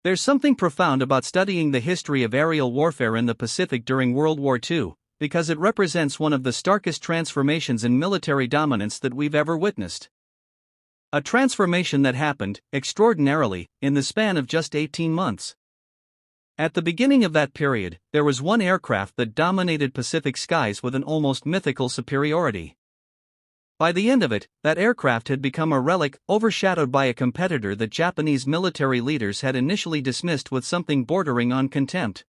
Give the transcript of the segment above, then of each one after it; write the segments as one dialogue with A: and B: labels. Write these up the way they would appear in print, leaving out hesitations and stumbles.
A: There's something profound about studying the history of aerial warfare in the Pacific during World War II, because it represents one of the starkest transformations in military dominance that we've ever witnessed. A transformation that happened, extraordinarily, in the span of just 18 months. At the beginning of that period, there was one aircraft that dominated Pacific skies with an almost mythical superiority. By the end of it, that aircraft had become a relic, overshadowed by a competitor that Japanese military leaders had initially dismissed with something bordering on contempt.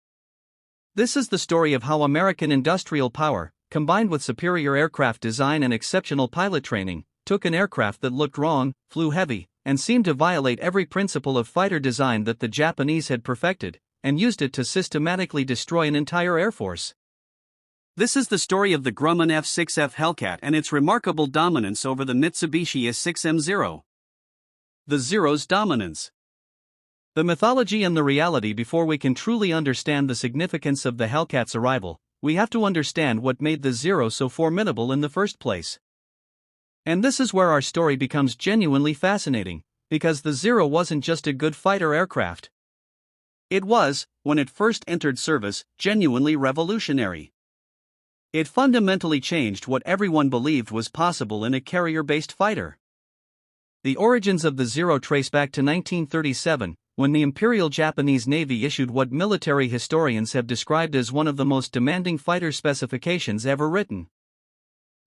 A: This is the story of how American industrial power, combined with superior aircraft design and exceptional pilot training, took an aircraft that looked wrong, flew heavy, and seemed to violate every principle of fighter design that the Japanese had perfected, and used it to systematically destroy an entire air force. This is the story of the Grumman F6F Hellcat and its remarkable dominance over the Mitsubishi A6M Zero. The Zero's dominance. The mythology and the reality. Before we can truly understand the significance of the Hellcat's arrival, we have to understand what made the Zero so formidable in the first place. And this is where our story becomes genuinely fascinating, because the Zero wasn't just a good fighter aircraft. It was, when it first entered service, genuinely revolutionary. It fundamentally changed what everyone believed was possible in a carrier-based fighter. The origins of the Zero trace back to 1937, when the Imperial Japanese Navy issued what military historians have described as one of the most demanding fighter specifications ever written.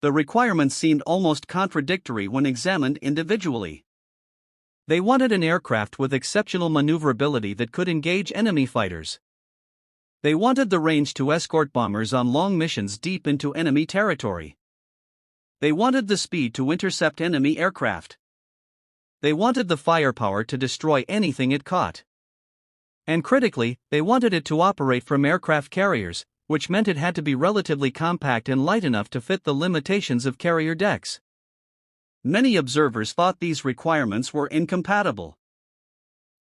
A: The requirements seemed almost contradictory when examined individually. They wanted an aircraft with exceptional maneuverability that could engage enemy fighters. They wanted the range to escort bombers on long missions deep into enemy territory. They wanted the speed to intercept enemy aircraft. They wanted the firepower to destroy anything it caught. And critically, they wanted it to operate from aircraft carriers, which meant it had to be relatively compact and light enough to fit the limitations of carrier decks. Many observers thought these requirements were incompatible.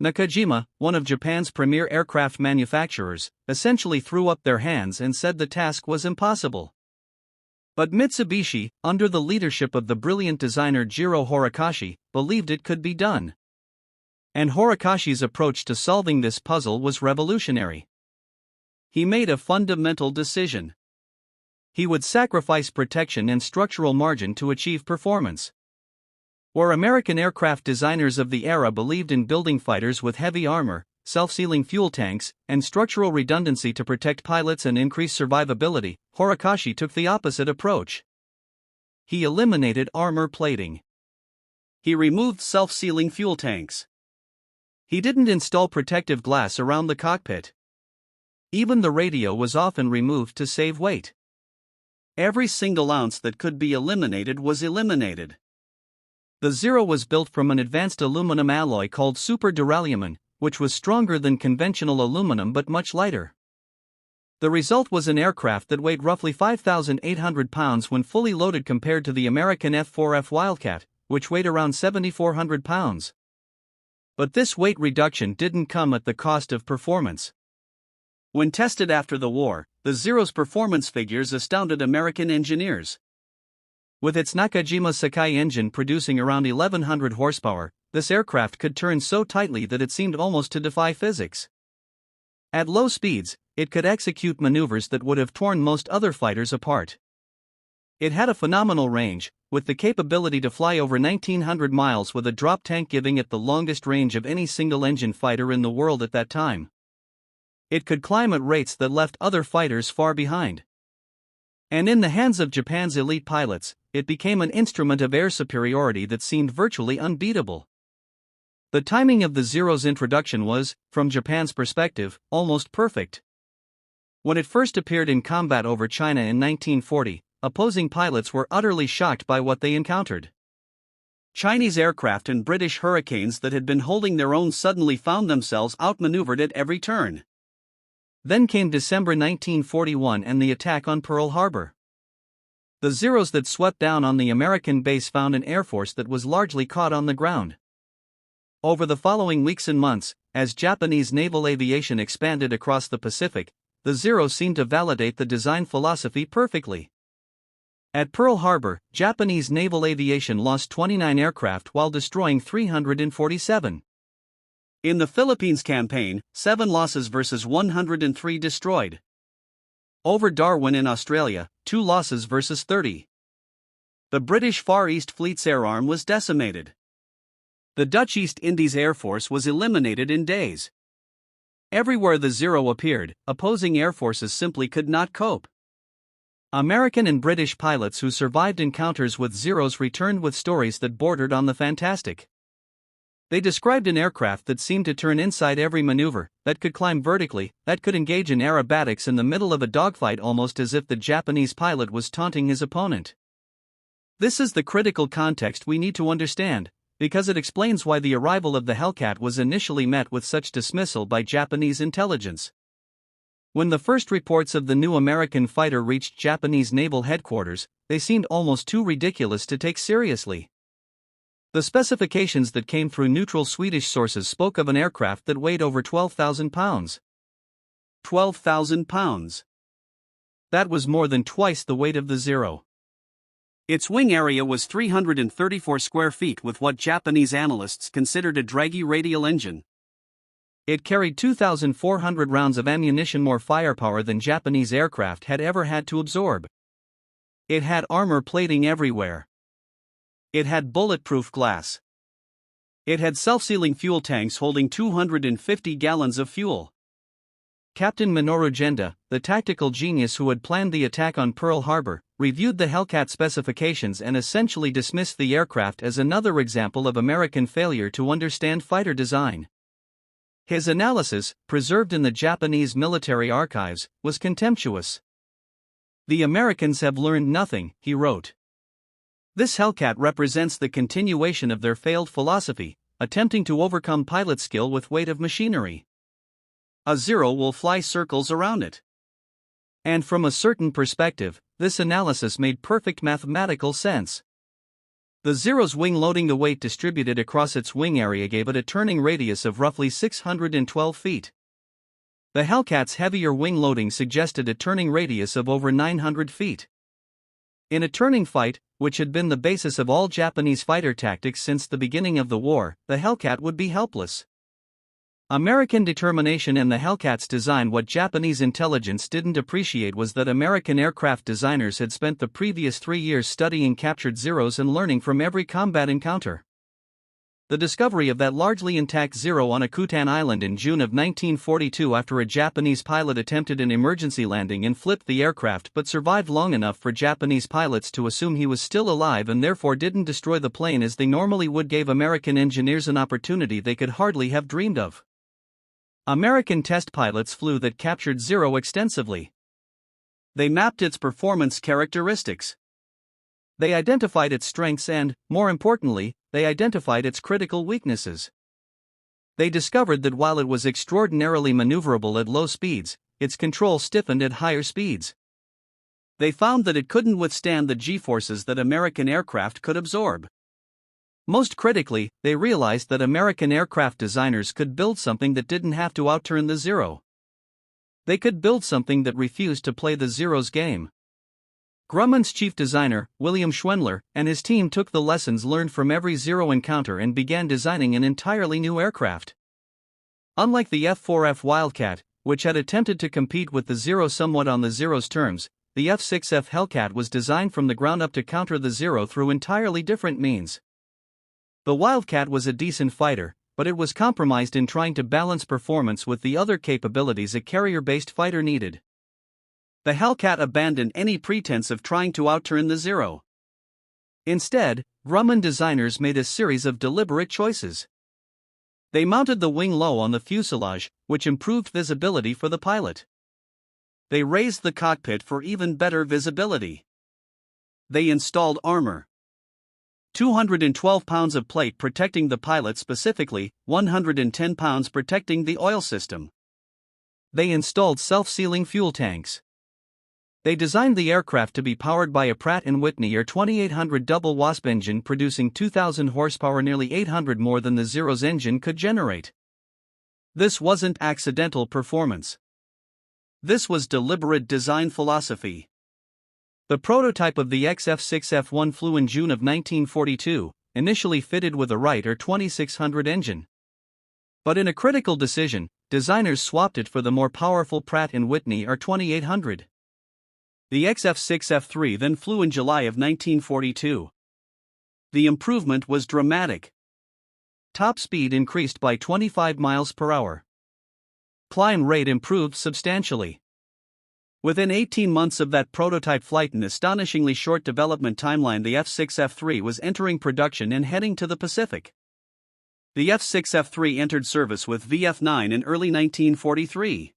A: Nakajima, one of Japan's premier aircraft manufacturers, essentially threw up their hands and said the task was impossible. But Mitsubishi, under the leadership of the brilliant designer Jiro Horikoshi, believed it could be done. And Horikoshi's approach to solving this puzzle was revolutionary. He made a fundamental decision. He would sacrifice protection and structural margin to achieve performance. Where American aircraft designers of the era believed in building fighters with heavy armor, self-sealing fuel tanks, and structural redundancy to protect pilots and increase survivability, Horikoshi took the opposite approach. He eliminated armor plating. He removed self-sealing fuel tanks. He didn't install protective glass around the cockpit. Even the radio was often removed to save weight. Every single ounce that could be eliminated was eliminated. The Zero was built from an advanced aluminum alloy called super duralumin, which was stronger than conventional aluminum but much lighter. The result was an aircraft that weighed roughly 5,800 pounds when fully loaded compared to the American F-4F Wildcat, which weighed around 7,400 pounds. But this weight reduction didn't come at the cost of performance. When tested after the war, the Zero's performance figures astounded American engineers. With its Nakajima Sakai engine producing around 1,100 horsepower, this aircraft could turn so tightly that it seemed almost to defy physics. At low speeds, it could execute maneuvers that would have torn most other fighters apart. It had a phenomenal range, with the capability to fly over 1,900 miles with a drop tank giving it the longest range of any single-engine fighter in the world at that time. It could climb at rates that left other fighters far behind. And in the hands of Japan's elite pilots, it became an instrument of air superiority that seemed virtually unbeatable. The timing of the Zero's introduction was, from Japan's perspective, almost perfect. When it first appeared in combat over China in 1940, opposing pilots were utterly shocked by what they encountered. Chinese aircraft and British Hurricanes that had been holding their own suddenly found themselves outmaneuvered at every turn. Then came December 1941 and the attack on Pearl Harbor. The Zeros that swept down on the American base found an air force that was largely caught on the ground. Over the following weeks and months, as Japanese naval aviation expanded across the Pacific, the Zero seemed to validate the design philosophy perfectly. At Pearl Harbor, Japanese naval aviation lost 29 aircraft while destroying 347. In the Philippines campaign, 7 losses versus 103 destroyed. Over Darwin in Australia, 2 losses versus 30. The British Far East Fleet's air arm was decimated. The Dutch East Indies Air Force was eliminated in days. Everywhere the Zero appeared, opposing air forces simply could not cope. American and British pilots who survived encounters with Zeros returned with stories that bordered on the fantastic. They described an aircraft that seemed to turn inside every maneuver, that could climb vertically, that could engage in aerobatics in the middle of a dogfight almost as if the Japanese pilot was taunting his opponent. This is the critical context we need to understand, because it explains why the arrival of the Hellcat was initially met with such dismissal by Japanese intelligence. When the first reports of the new American fighter reached Japanese naval headquarters, they seemed almost too ridiculous to take seriously. The specifications that came through neutral Swedish sources spoke of an aircraft that weighed over 12,000 pounds. 12,000 pounds. That was more than twice the weight of the Zero. Its wing area was 334 square feet with what Japanese analysts considered a draggy radial engine. It carried 2,400 rounds of ammunition, more firepower than Japanese aircraft had ever had to absorb. It had armor plating everywhere. It had bulletproof glass. It had self-sealing fuel tanks holding 250 gallons of fuel. Captain Minoru Genda, the tactical genius who had planned the attack on Pearl Harbor, reviewed the Hellcat specifications and essentially dismissed the aircraft as another example of American failure to understand fighter design. His analysis, preserved in the Japanese military archives, was contemptuous. "The Americans have learned nothing," he wrote. "This Hellcat represents the continuation of their failed philosophy, attempting to overcome pilot skill with weight of machinery. A Zero will fly circles around it." And from a certain perspective, this analysis made perfect mathematical sense. The Zero's wing loading, the weight distributed across its wing area, gave it a turning radius of roughly 612 feet. The Hellcat's heavier wing loading suggested a turning radius of over 900 feet. In a turning fight, which had been the basis of all Japanese fighter tactics since the beginning of the war, the Hellcat would be helpless. American determination in the Hellcat's design. What Japanese intelligence didn't appreciate was that American aircraft designers had spent the previous 3 years studying captured Zeros and learning from every combat encounter. The discovery of that largely intact Zero on Akutan Island in June of 1942, after a Japanese pilot attempted an emergency landing and flipped the aircraft but survived long enough for Japanese pilots to assume he was still alive and therefore didn't destroy the plane as they normally would, gave American engineers an opportunity they could hardly have dreamed of. American test pilots flew that captured Zero extensively. They mapped its performance characteristics. They identified its strengths and, more importantly, they identified its critical weaknesses. They discovered that while it was extraordinarily maneuverable at low speeds, its control stiffened at higher speeds. They found that it couldn't withstand the G-forces that American aircraft could absorb. Most critically, they realized that American aircraft designers could build something that didn't have to outturn the Zero. They could build something that refused to play the Zero's game. Grumman's chief designer, William Schwendler, and his team took the lessons learned from every Zero encounter and began designing an entirely new aircraft. Unlike the F4F Wildcat, which had attempted to compete with the Zero somewhat on the Zero's terms, the F6F Hellcat was designed from the ground up to counter the Zero through entirely different means. The Wildcat was a decent fighter, but it was compromised in trying to balance performance with the other capabilities a carrier-based fighter needed. The Hellcat abandoned any pretense of trying to outturn the Zero. Instead, Grumman designers made a series of deliberate choices. They mounted the wing low on the fuselage, which improved visibility for the pilot. They raised the cockpit for even better visibility. They installed armor. 212 pounds of plate protecting the pilot, specifically 110 pounds protecting the oil system. They installed self-sealing fuel tanks. They designed the aircraft to be powered by a Pratt & Whitney or 2800 double wasp engine producing 2,000 horsepower, nearly 800 more than the Zero's engine could generate. This wasn't accidental performance. This was deliberate design philosophy. The prototype of the XF6F1 flew in June of 1942, initially fitted with a Wright or 2600 engine. But in a critical decision, designers swapped it for the more powerful Pratt & Whitney R2800. The XF6F3 then flew in July of 1942. The improvement was dramatic. Top speed increased by 25 miles per hour. Climb rate improved substantially. Within 18 months of that prototype flight and astonishingly short development timeline, the F6F3 was entering production and heading to the Pacific. The F6F3 entered service with VF9 in early 1943.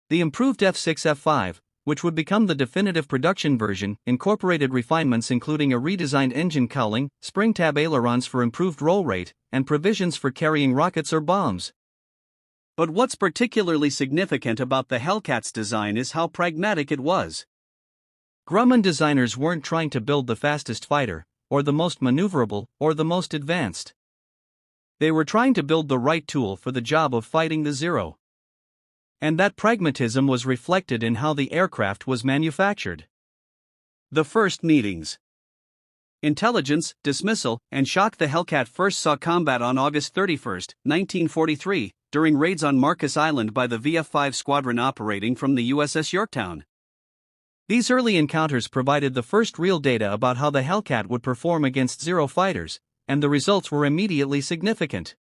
A: The improved F6F5, which would become the definitive production version, incorporated refinements including a redesigned engine cowling, spring tab ailerons for improved roll rate, and provisions for carrying rockets or bombs. But what's particularly significant about the Hellcat's design is how pragmatic it was. Grumman designers weren't trying to build the fastest fighter, or the most maneuverable, or the most advanced. They were trying to build the right tool for the job of fighting the Zero. And that pragmatism was reflected in how the aircraft was manufactured. The first meetings. Intelligence, dismissal, and shock. The Hellcat first saw combat on August 31, 1943, during raids on Marcus Island by the VF-5 squadron operating from the USS Yorktown. These early encounters provided the first real data about how the Hellcat would perform against Zero fighters, and the results were immediately significant.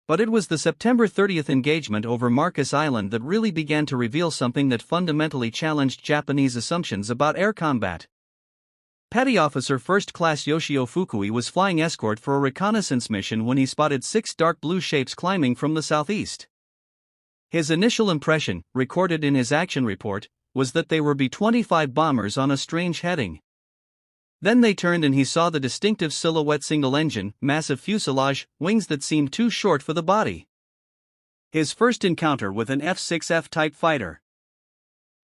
A: But it was the September 30 engagement over Marcus Island that really began to reveal something that fundamentally challenged Japanese assumptions about air combat. Petty Officer First Class Yoshio Fukui was flying escort for a reconnaissance mission when he spotted 6 dark blue shapes climbing from the southeast. His initial impression, recorded in his action report, was that they were B-25 bombers on a strange heading. Then they turned and he saw the distinctive silhouette single-engine, massive fuselage, wings that seemed too short for the body. His first encounter with an F-6F type fighter.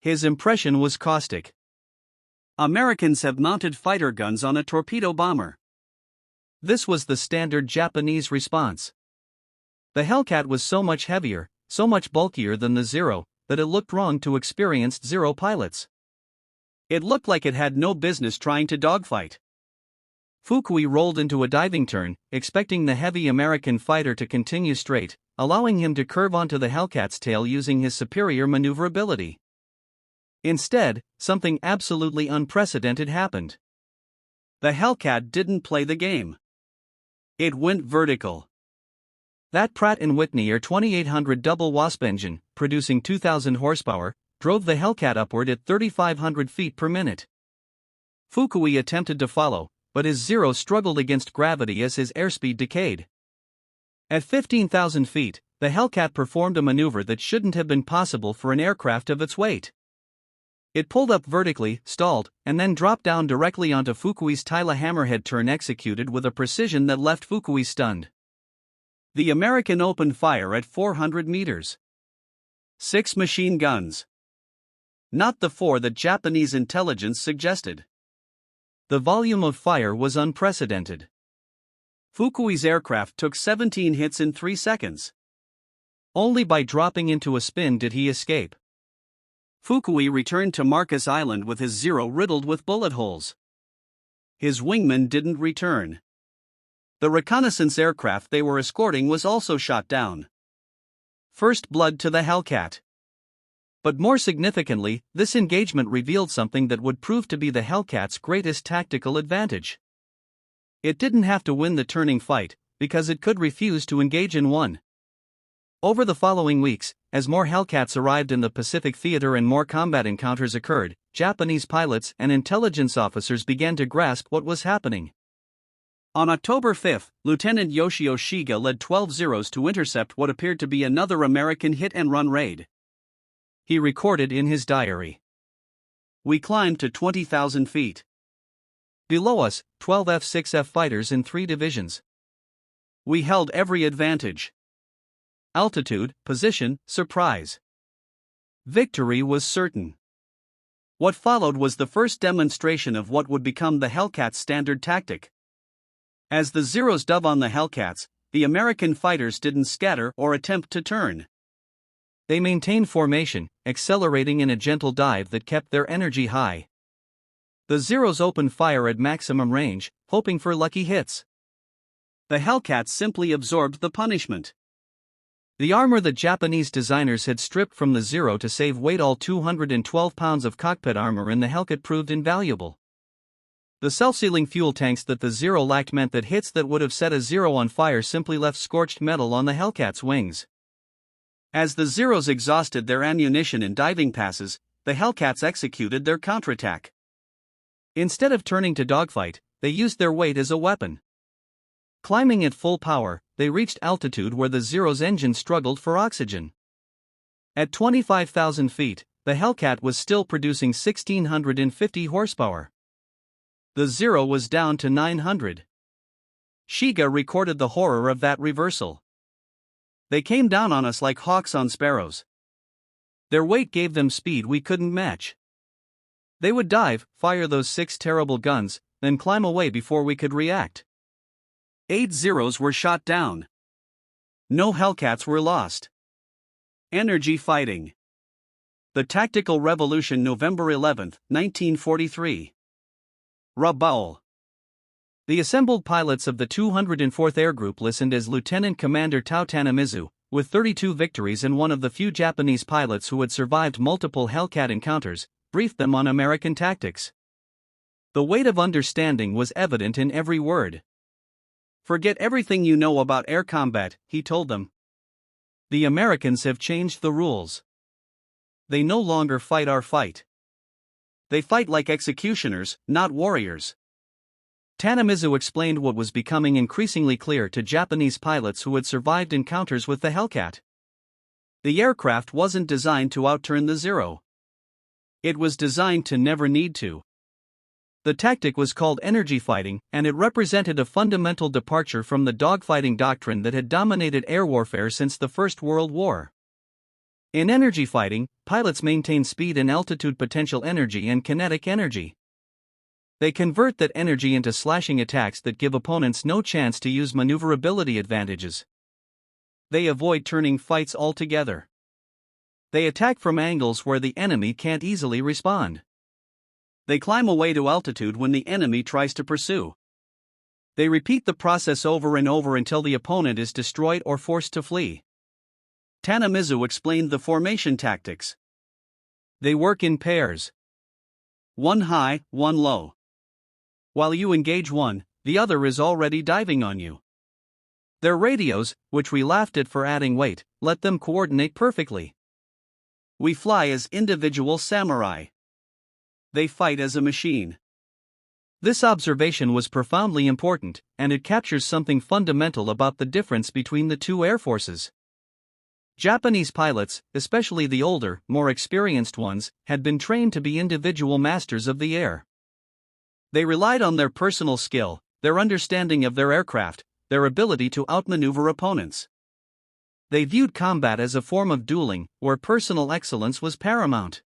A: His impression was caustic. Americans have mounted fighter guns on a torpedo bomber. This was the standard Japanese response. The Hellcat was so much heavier, so much bulkier than the Zero, that it looked wrong to experienced Zero pilots. It looked like it had no business trying to dogfight. Fukui rolled into a diving turn, expecting the heavy American fighter to continue straight, allowing him to curve onto the Hellcat's tail using his superior maneuverability. Instead, something absolutely unprecedented happened. The Hellcat didn't play the game. It went vertical. That Pratt & Whitney R2800 double wasp engine, producing 2,000 horsepower, drove the Hellcat upward at 3,500 feet per minute. Fukui attempted to follow, but his Zero struggled against gravity as his airspeed decayed. At 15,000 feet, the Hellcat performed a maneuver that shouldn't have been possible for an aircraft of its weight. It pulled up vertically, stalled, and then dropped down directly onto Fukui's Tyla hammerhead turn, executed with a precision that left Fukui stunned. The American opened fire at 400 meters. 6 machine guns. Not the 4 that Japanese intelligence suggested. The volume of fire was unprecedented. Fukui's aircraft took 17 hits in 3 seconds. Only by dropping into a spin did he escape. Fukui returned to Marcus Island with his Zero riddled with bullet holes. His wingman didn't return. The reconnaissance aircraft they were escorting was also shot down. First blood to the Hellcat. But more significantly, this engagement revealed something that would prove to be the Hellcat's greatest tactical advantage. It didn't have to win the turning fight, because it could refuse to engage in one. Over the following weeks, as more Hellcats arrived in the Pacific theater and more combat encounters occurred, Japanese pilots and intelligence officers began to grasp what was happening. On October 5, Lieutenant Yoshio Shiga led 12 Zeros to intercept what appeared to be another American hit-and-run raid. He recorded in his diary, "We climbed to 20,000 feet. Below us, 12 F-6F fighters in 3 divisions. We held every advantage. Altitude, position, surprise. Victory was certain." What followed was the first demonstration of what would become the Hellcat's standard tactic. As the Zeros dove on the Hellcats, the American fighters didn't scatter or attempt to turn. They maintained formation, accelerating in a gentle dive that kept their energy high. The Zeros opened fire at maximum range, hoping for lucky hits. The Hellcats simply absorbed the punishment. The armor that Japanese designers had stripped from the Zero to save weight, all 212 pounds of cockpit armor in the Hellcat, proved invaluable. The self-sealing fuel tanks that the Zero lacked meant that hits that would have set a Zero on fire simply left scorched metal on the Hellcat's wings. As the Zeros exhausted their ammunition in diving passes, the Hellcats executed their counterattack. Instead of turning to dogfight, they used their weight as a weapon. Climbing at full power, they reached altitude where the Zero's engine struggled for oxygen. At 25,000 feet, the Hellcat was still producing 1,650 horsepower. The Zero was down to 900. Shiga recorded the horror of that reversal. They came down on us like hawks on sparrows. Their weight gave them speed we couldn't match. They would dive, fire those 6 terrible guns, then climb away before we could react. 8 Zeros were shot down. No Hellcats were lost. Energy fighting. The Tactical Revolution, November 11, 1943. Rabaul. The assembled pilots of the 204th Air Group listened as Lieutenant Commander Tao Tanamizu, with 32 victories and one of the few Japanese pilots who had survived multiple Hellcat encounters, briefed them on American tactics. The weight of understanding was evident in every word. "Forget everything you know about air combat," he told them. "The Americans have changed the rules. They no longer fight our fight. They fight like executioners, not warriors." Tanamizu explained what was becoming increasingly clear to Japanese pilots who had survived encounters with the Hellcat. The aircraft wasn't designed to outturn the Zero. It was designed to never need to. The tactic was called energy fighting, and it represented a fundamental departure from the dogfighting doctrine that had dominated air warfare since the First World War. In energy fighting, pilots maintain speed and altitude, potential energy and kinetic energy. They convert that energy into slashing attacks that give opponents no chance to use maneuverability advantages. They avoid turning fights altogether. They attack from angles where the enemy can't easily respond. They climb away to altitude when the enemy tries to pursue. They repeat the process over and over until the opponent is destroyed or forced to flee. Tanamizu explained the formation tactics. They work in pairs. One high, one low. While you engage one, the other is already diving on you. Their radios, which we laughed at for adding weight, let them coordinate perfectly. We fly as individual samurai. They fight as a machine. This observation was profoundly important, and it captures something fundamental about the difference between the two air forces. Japanese pilots, especially the older, more experienced ones, had been trained to be individual masters of the air. They relied on their personal skill, their understanding of their aircraft, their ability to outmaneuver opponents. They viewed combat as a form of dueling, where personal excellence was paramount.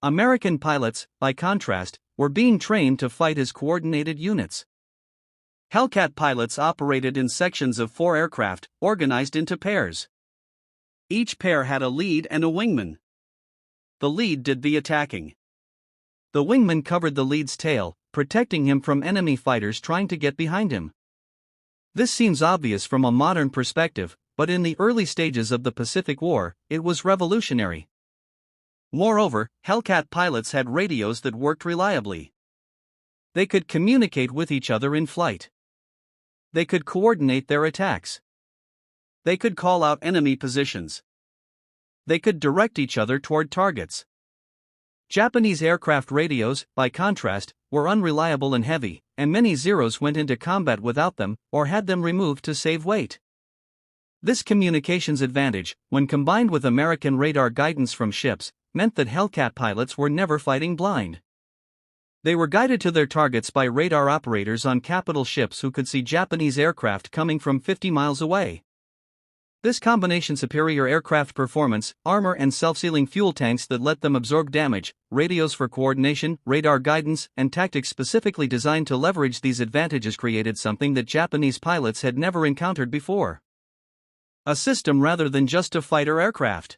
A: American pilots, by contrast, were being trained to fight as coordinated units. Hellcat pilots operated in sections of 4 aircraft, organized into pairs. Each pair had a lead and a wingman. The lead did the attacking. The wingman covered the lead's tail, protecting him from enemy fighters trying to get behind him. This seems obvious from a modern perspective, but in the early stages of the Pacific War, it was revolutionary. Moreover, Hellcat pilots had radios that worked reliably. They could communicate with each other in flight. They could coordinate their attacks. They could call out enemy positions. They could direct each other toward targets. Japanese aircraft radios, by contrast, were unreliable and heavy, and many Zeros went into combat without them, or had them removed to save weight. This communications advantage, when combined with American radar guidance from ships, meant that Hellcat pilots were never fighting blind. They were guided to their targets by radar operators on capital ships who could see Japanese aircraft coming from 50 miles away. This combination, superior aircraft performance, armor and self-sealing fuel tanks that let them absorb damage, radios for coordination, radar guidance, and tactics specifically designed to leverage these advantages, created something that Japanese pilots had never encountered before. A system rather than just a fighter aircraft.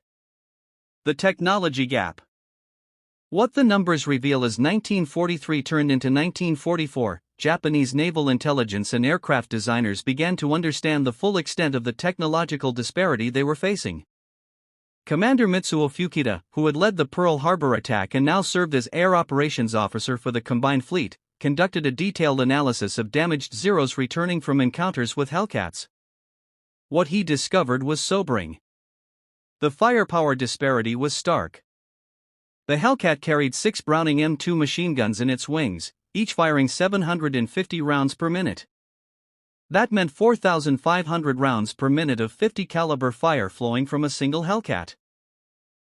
A: The technology gap. What the numbers reveal is 1943 turned into 1944, Japanese naval intelligence and aircraft designers began to understand the full extent of the technological disparity they were facing. Commander Mitsuo Fukita, who had led the Pearl Harbor attack and now served as air operations officer for the combined fleet, conducted a detailed analysis of damaged Zeros returning from encounters with Hellcats. What he discovered was sobering. The firepower disparity was stark. The Hellcat carried 6 Browning M2 machine guns in its wings, each firing 750 rounds per minute. That meant 4,500 rounds per minute of 50 caliber fire flowing from a single Hellcat.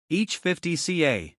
A: Each 50 ca.